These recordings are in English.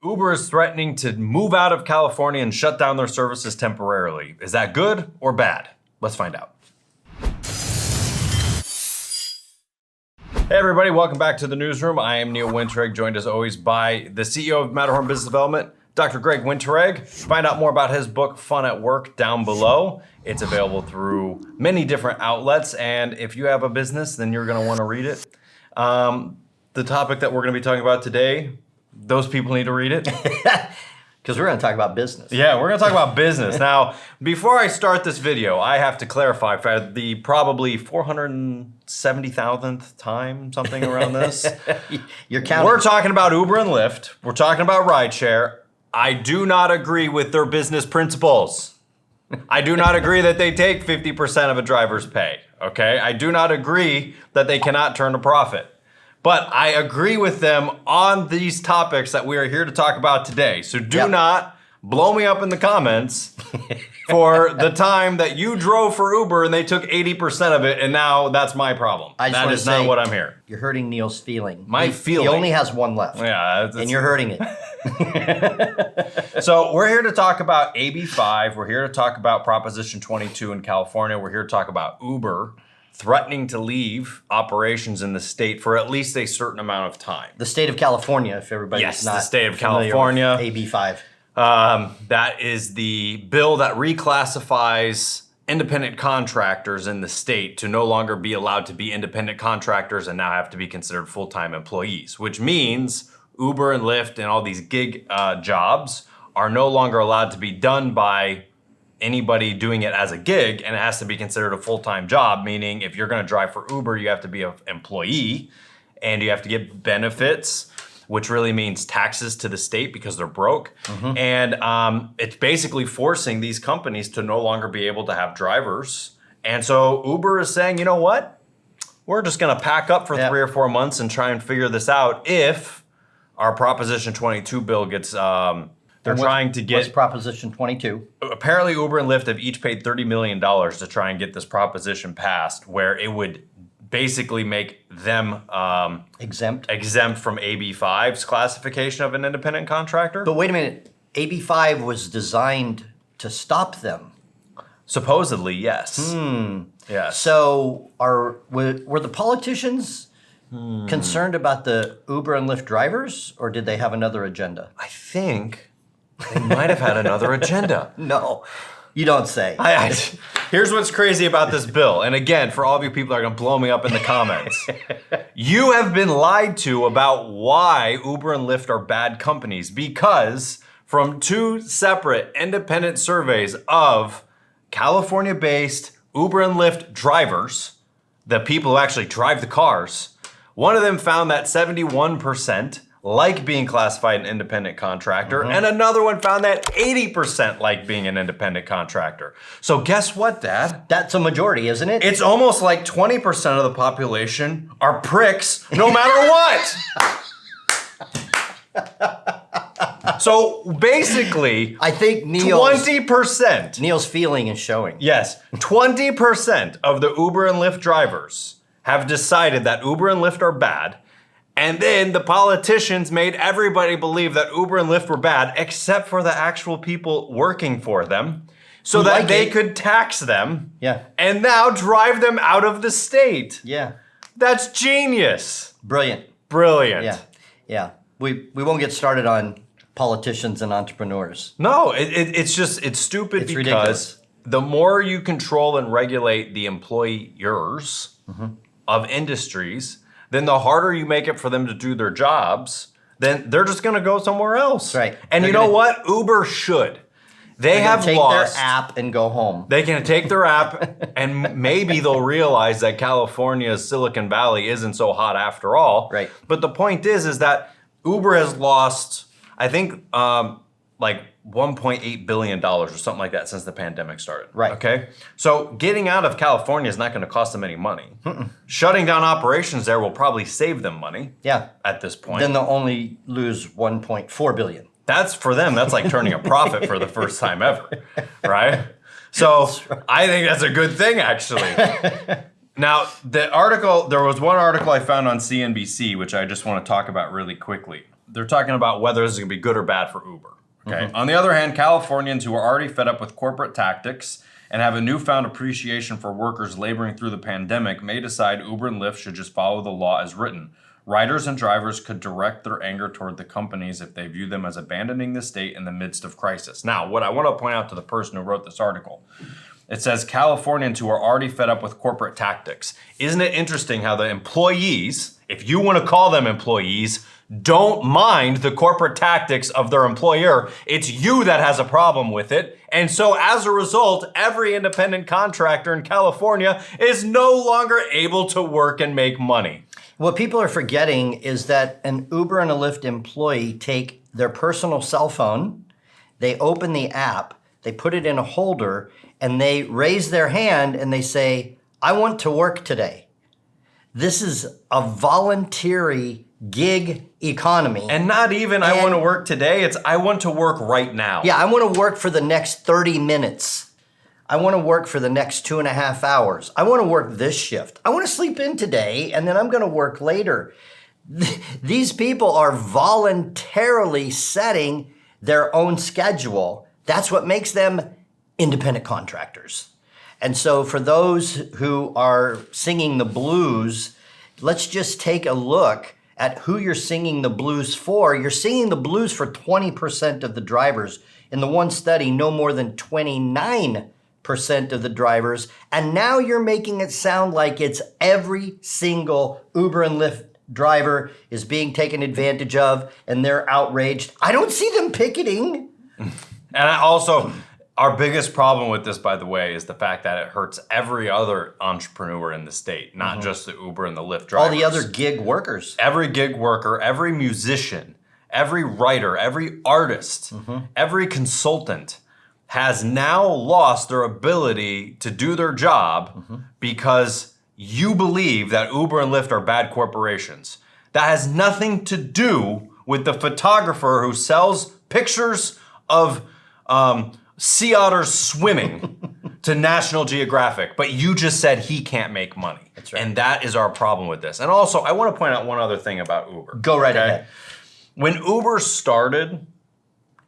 Uber is threatening to move out of California and shut down their services temporarily. Is that good or bad? Let's find out. Hey everybody, welcome back to the Newsroom. I am Neil Winterregg, joined as always by the CEO of Matterhorn Business Development, Dr. Greg Winterregg. Find out more about his book, Fun at Work, down below. It's available through many different outlets, and if you have a business, then you're gonna wanna read it. The topic that we're gonna be talking about today, those people need to read it. Because we're going to talk about business. Yeah, we're going to talk about business. Now, before I start this video, I have to clarify for the probably 470,000th time, something around this. You're counting. We're talking about Uber and Lyft. We're talking about rideshare. I do not agree with their business principles. I do not agree that they take 50% of a driver's pay, okay? I do not agree that they cannot turn a profit. But I agree with them on these topics that we are here to talk about today. So do not blow me up in the comments for the time that you drove for Uber and they took 80% of it and now that's my problem. That is not what I'm here. You're hurting Neil's feeling. My feeling. He only has one left. Yeah. And you're hurting it. So we're here to talk about AB5. We're here to talk about Proposition 22 in California. We're here to talk about Uber threatening to leave operations in the state for at least a certain amount of time. The state of California, if everybody's not the state of familiar California. with AB5. That is the bill that reclassifies independent contractors in the state to no longer be allowed to be independent contractors and now have to be considered full-time employees, which means Uber and Lyft and all these gig jobs are no longer allowed to be done by anybody doing it as a gig, and it has to be considered a full-time job, meaning if you're gonna drive for Uber, you have to be an employee and you have to get benefits, which really means taxes to the state because they're broke. And it's basically forcing these companies to no longer be able to have drivers. And so Uber is saying, you know what? We're just gonna pack up for 3 or 4 months and try and figure this out if our Proposition 22 bill gets, they're trying to get— What's Proposition 22? Apparently Uber and Lyft have each paid $30 million to try and get this proposition passed, where it would basically make them exempt from AB5's classification of an independent contractor. But wait a minute, AB5 was designed to stop them. Supposedly, yes. Yes. So were the politicians concerned about the Uber and Lyft drivers, or did they have another agenda? I think they might have had another agenda. No, you don't say. Here's what's crazy about this bill. And again, for all of you people that are gonna blow me up in the comments, you have been lied to about why Uber and Lyft are bad companies, because from 2 separate independent surveys of California-based Uber and Lyft drivers, the people who actually drive the cars, one of them found that 71% like being classified an independent contractor, and another one found that 80% like being an independent contractor. So guess what, Dad? That's a majority, isn't it? It's almost like 20% of the population are pricks no matter what. So basically, I think 20%. Neil's feeling is showing. Yes, 20% of the Uber and Lyft drivers have decided that Uber and Lyft are bad. And then the politicians made everybody believe that Uber and Lyft were bad, except for the actual people working for them, so that they could tax them and now drive them out of the state. Yeah. That's genius. Brilliant. Brilliant. Yeah. We won't get started on politicians and entrepreneurs. No, it's stupid because ridiculous. The more you control and regulate the employers of industries, then the harder you make it for them to do their jobs, then they're just gonna go somewhere else. Right. And you know what? Uber should. They have take lost. their app and go home. They can take their app and maybe they'll realize that California's Silicon Valley isn't so hot after all. Right. But the point is that Uber has lost, I think, like $1.8 billion or something like that since the pandemic started. Right. Okay. So getting out of California is not going to cost them any money. Shutting down operations there will probably save them money. Yeah. At this point. Then they'll only lose 1.4 billion. That's for them. That's like turning a profit for the first time ever, right? So I think that's a good thing, actually. Now, there was one article I found on CNBC, which I just want to talk about really quickly. they're talking about whether this is going to be good or bad for Uber. Okay. On the other hand, Californians who are already fed up with corporate tactics and have a newfound appreciation for workers laboring through the pandemic may decide Uber and Lyft should just follow the law as written. Riders and drivers could direct their anger toward the companies if they view them as abandoning the state in the midst of crisis. Now, what I want to point out to the person who wrote this article, it says Californians who are already fed up with corporate tactics. Isn't it interesting how the employees, if you want to call them employees, don't mind the corporate tactics of their employer? It's you that has a problem with it. And so as a result, every independent contractor in California is no longer able to work and make money. What people are forgetting is that an Uber and a Lyft employee take their personal cell phone, they open the app, they put it in a holder, and they raise their hand and they say, I want to work today. This is a voluntary gig economy. And not even I want to work today, it's I want to work right now. Yeah, I want to work for the next 30 minutes. I want to work for the next 2.5 hours. I want to work this shift. I want to sleep in today and then I'm going to work later. These people are voluntarily setting their own schedule. That's what makes them independent contractors. And so for those who are singing the blues, let's just take a look at who you're singing the blues for. You're singing the blues for 20% of the drivers. In the one study, no more than 29% of the drivers. And now you're making it sound like it's every single Uber and Lyft driver is being taken advantage of and they're outraged. I don't see them picketing. And our biggest problem with this, by the way, is the fact that it hurts every other entrepreneur in the state, not just the Uber and the Lyft drivers. All the other gig workers. Every gig worker, every musician, every writer, every artist, every consultant has now lost their ability to do their job because you believe that Uber and Lyft are bad corporations. That has nothing to do with the photographer who sells pictures of sea otters swimming to National Geographic, but you just said he can't make money. That's right. And that is our problem with this. And also, I want to point out one other thing about Uber. Go right ahead. When Uber started,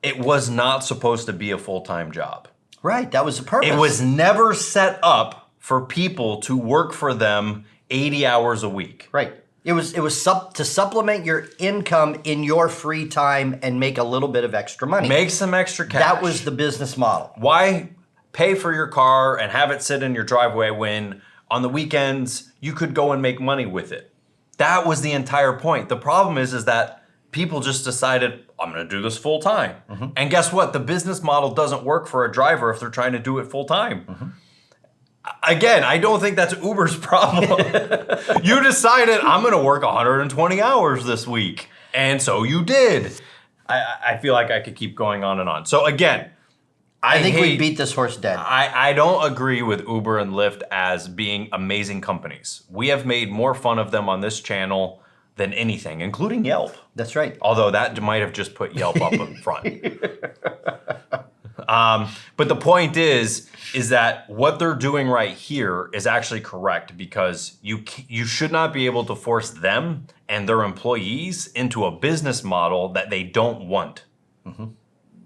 it was not supposed to be a full-time job. Right, that was the purpose. It was never set up for people to work for them 80 hours a week. Right. It was to supplement your income in your free time and make a little bit of extra money. Make some extra cash. That was the business model. Why pay for your car and have it sit in your driveway when on the weekends you could go and make money with it? That was the entire point. The problem is that people just decided, I'm going to do this full time. And guess what? The business model doesn't work for a driver if they're trying to do it full time. Again, I don't think that's Uber's problem. You decided, I'm going to work 120 hours this week. And so you did. I feel like I could keep going on and on. So again, I think we beat this horse dead. I don't agree with Uber and Lyft as being amazing companies. We have made more fun of them on this channel than anything, including Yelp. That's right. Although that might have just put Yelp up in front. But the point is that what they're doing right here is actually correct because you should not be able to force them and their employees into a business model that they don't want.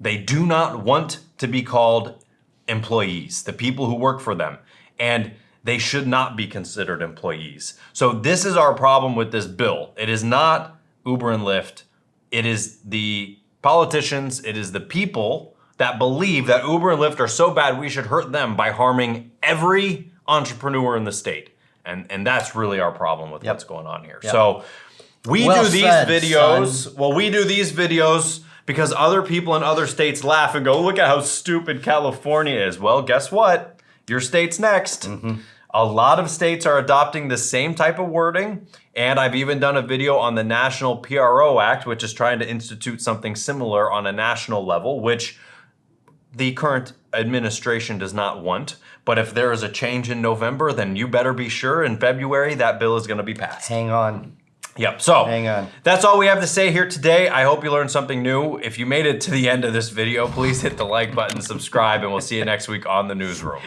They do not want to be called employees, the people who work for them. And they should not be considered employees. So this is our problem with this bill. It is not Uber and Lyft. It is the politicians, it is the people that believe that Uber and Lyft are so bad we should hurt them by harming every entrepreneur in the state. And that's really our problem with what's going on here. So we do these videos. Well, we do these videos because other people in other states laugh and go, look at how stupid California is. Well, guess what? Your state's next. A lot of states are adopting the same type of wording, and I've even done a video on the National PRO Act, which is trying to institute something similar on a national level, which the current administration does not want. But if there is a change in November, then you better be sure in February that bill is going to be passed. Hang on. Yep, so hang on. That's all we have to say here today. I hope you learned something new. If you made it to the end of this video, please hit the like button, subscribe, and we'll see you next week on the Newsroom.